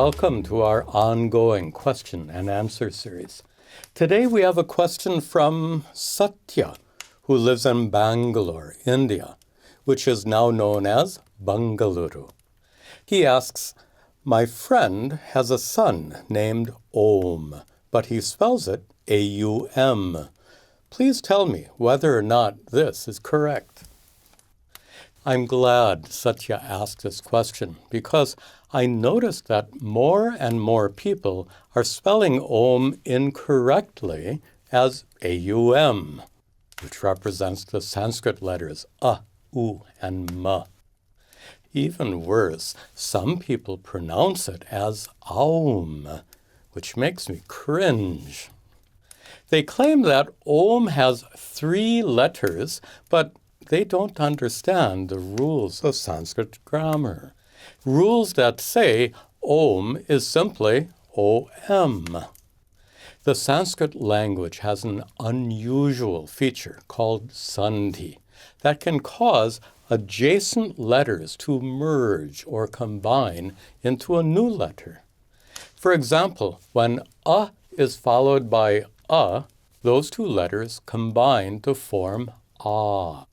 Welcome to our ongoing question and answer series. Today we have a question from Satya, who lives in Bangalore, India, which is now known as Bengaluru. He asks, my friend has a son named Om, but he spells it A-U-M. Please tell me whether or not this is correct. I'm glad Satya asked this question because I noticed that more and more people are spelling Om incorrectly as A-U-M, which represents the Sanskrit letters A, U, and Ma. Even worse, some people pronounce it as AUM, which makes me cringe. They claim that Om has 3 letters, but they don't understand the rules of Sanskrit grammar. Rules that say Om is simply O-M. The Sanskrit language has an unusual feature called sandhi that can cause adjacent letters to merge or combine into a new letter. For example, when A is followed by A, those 2 letters combine to form A.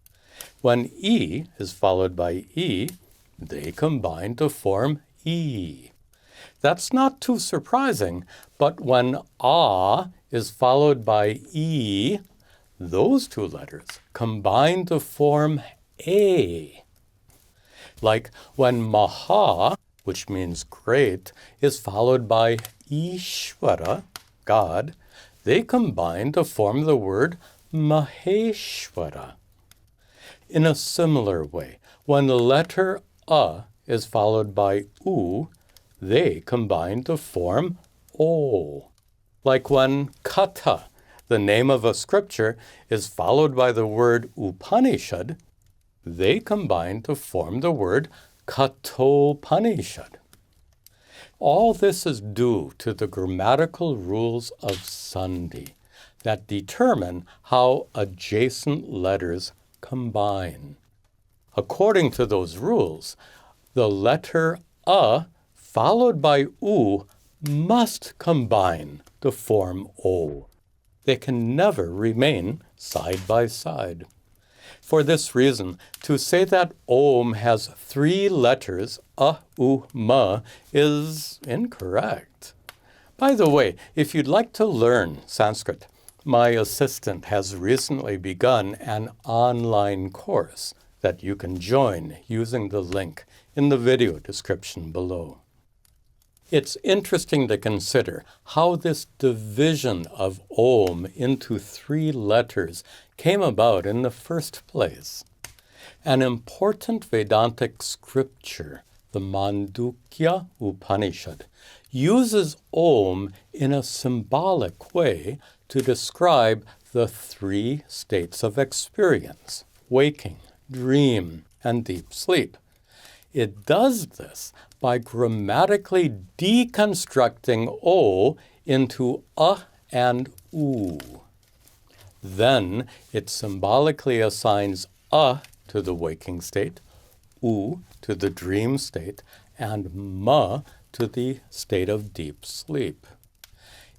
When E is followed by E, they combine to form E. That's not too surprising, but when A is followed by E, those 2 letters combine to form A. Like when Maha, which means great, is followed by Ishvara, God, they combine to form the word Maheshwara. In a similar way, when the letter A is followed by U, they combine to form O. Like when Katha, the name of a scripture, is followed by the word Upanishad, they combine to form the word Kathopanishad. All this is due to the grammatical rules of sandhi that determine how adjacent letters combine. According to those rules, the letter A followed by U must combine to form O. They can never remain side by side. For this reason, to say that Om has 3 letters, A, U, Ma, is incorrect. By the way, if you'd like to learn Sanskrit, my assistant has recently begun an online course that you can join using the link in the video description below. It's interesting to consider how this division of Om into 3 letters came about in the first place. An important Vedantic scripture, the Mandukya Upanishad, uses Om in a symbolic way to describe the 3 states of experience: waking, dream, and deep sleep. It does this by grammatically deconstructing O into A and U. Then it symbolically assigns A to the waking state, U to the dream state, and Ma to the state of deep sleep.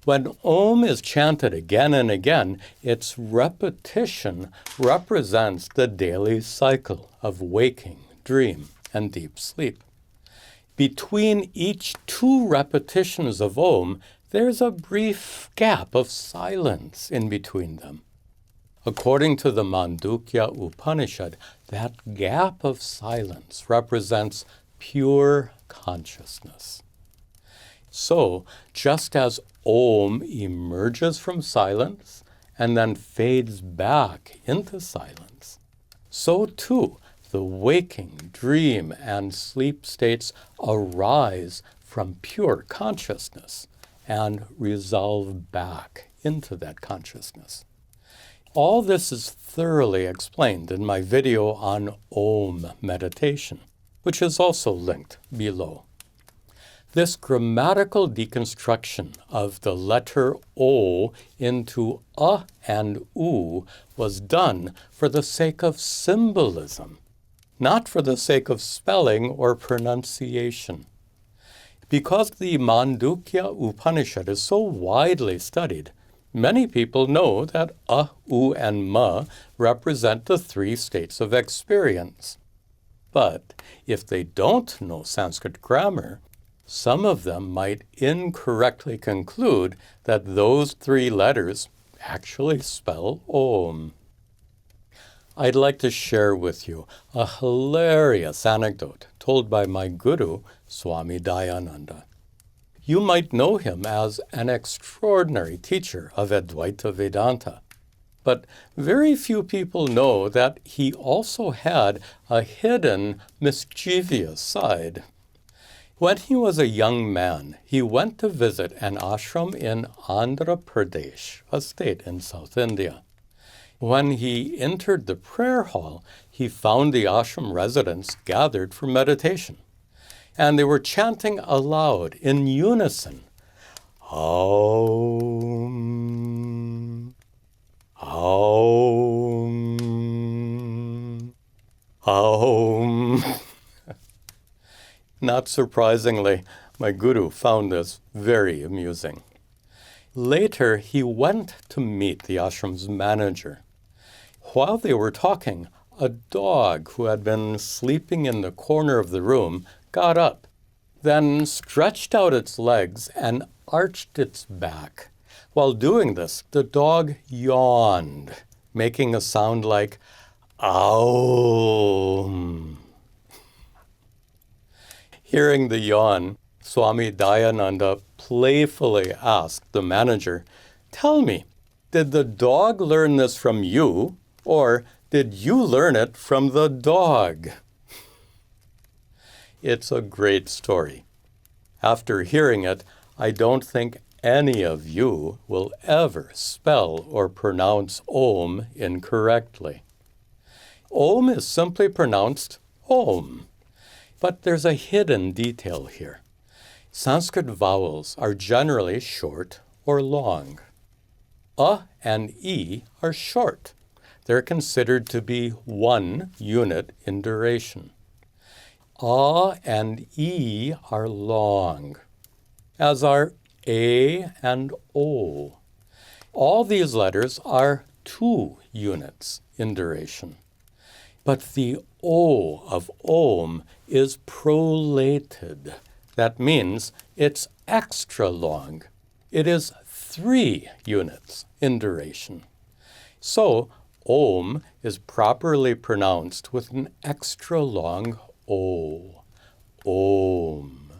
When Om is chanted again and again, its repetition represents the daily cycle of waking, dream, and deep sleep. Between each 2 repetitions of Om, there's a brief gap of silence in between them. According to the Mandukya Upanishad, that gap of silence represents pure consciousness. So, just as Om emerges from silence and then fades back into silence, so too the waking, dream, and sleep states arise from pure consciousness and resolve back into that consciousness. All this is thoroughly explained in my video on Om meditation, which is also linked below. This grammatical deconstruction of the letter O into A and U was done for the sake of symbolism, not for the sake of spelling or pronunciation. Because the Mandukya Upanishad is so widely studied, many people know that A, U, and Ma represent the three states of experience. But if they don't know Sanskrit grammar, some of them might incorrectly conclude that those three letters actually spell Om. I'd like to share with you a hilarious anecdote told by my guru, Swami Dayananda. You might know him as an extraordinary teacher of Advaita Vedanta, but very few people know that he also had a hidden, mischievous side. When he was a young man, he went to visit an ashram in Andhra Pradesh, a state in South India. When he entered the prayer hall, he found the ashram residents gathered for meditation, and they were chanting aloud in unison, Aum, Aum, Aum. Not surprisingly, my guru found this very amusing. Later, he went to meet the ashram's manager. While they were talking, a dog who had been sleeping in the corner of the room got up, then stretched out its legs and arched its back. While doing this, the dog yawned, making a sound like, Aum. Hearing the yawn, Swami Dayananda playfully asked the manager, "Tell me, did the dog learn this from you, or did you learn it from the dog?" It's a great story. After hearing it, I don't think any of you will ever spell or pronounce Om incorrectly. Om is simply pronounced Om. But there's a hidden detail here. Sanskrit vowels are generally short or long. A and E are short. They're considered to be 1 unit in duration. A and E are long, as are A and O. All these letters are 2 units in duration. But the O of Om is prolated. That means it's extra long. It is 3 units in duration. So Om is properly pronounced with an extra long O. Om.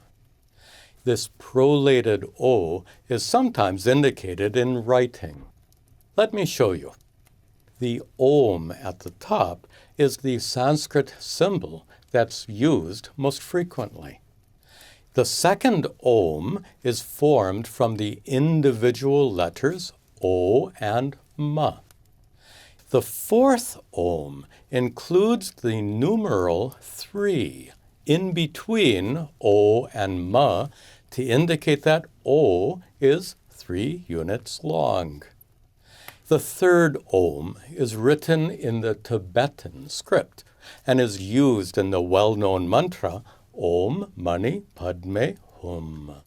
This prolated O is sometimes indicated in writing. Let me show you. The Om at the top is the Sanskrit symbol that's used most frequently. The second Om is formed from the individual letters O and Ma. The fourth Om includes the numeral 3 in between O and Ma to indicate that O is 3 units long. The third Om is written in the Tibetan script and is used in the well-known mantra Om Mani Padme Hum.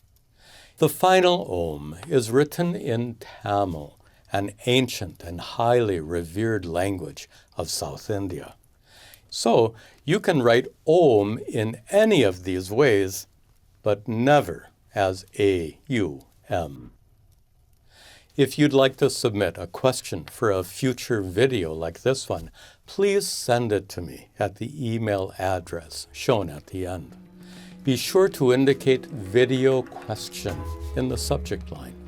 The final Om is written in Tamil, an ancient and highly revered language of South India. So you can write Om in any of these ways, but never as AUM. If you'd like to submit a question for a future video like this one, please send it to me at the email address shown at the end. Be sure to indicate video question in the subject line.